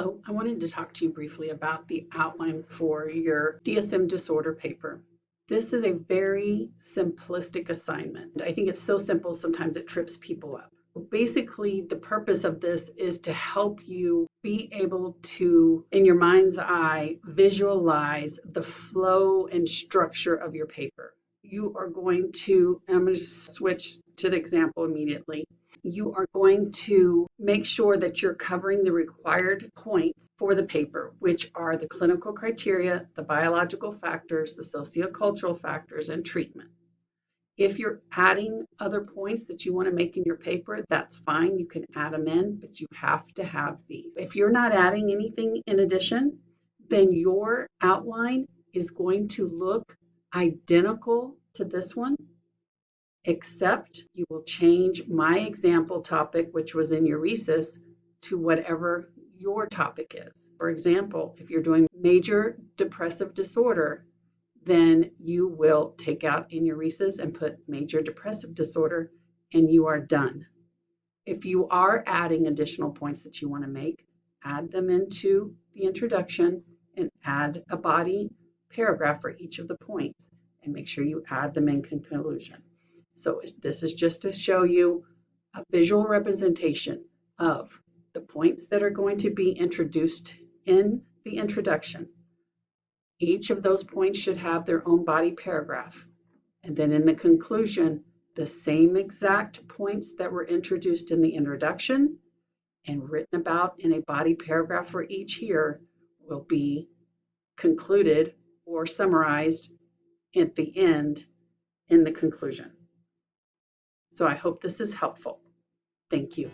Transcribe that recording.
Hello, I wanted to talk to you briefly about the outline for your DSM disorder paper. This is a very simplistic assignment. I think it's so simple, sometimes it trips people up. Basically, the purpose of this is to help you be able to, in your mind's eye, visualize the flow and structure of your paper. You are going to, I'm going to switch to the example immediately. You are going to make sure that you're covering the required points for the paper, which are the clinical criteria, the biological factors, the sociocultural factors, and treatment. If you're adding other points that you want to make in your paper, that's fine. You can add them in, but you have to have these. If you're not adding anything in addition, then your outline is going to look identical to this one, except you will change my example topic, which was in uresis, to whatever your topic is. For example, if you're doing major depressive disorder, then you will take out in uresis and put major depressive disorder, and you are done. If you are adding additional points that you want to make, add them into the introduction and add a body paragraph for each of the points, and make sure you add them in conclusion. So this is just to show you a visual representation of the points that are going to be introduced in the introduction. Each of those points should have their own body paragraph. And then in the conclusion, the same exact points that were introduced in the introduction and written about in a body paragraph for each here will be concluded or summarized at the end in the conclusion. So I hope this is helpful. Thank you.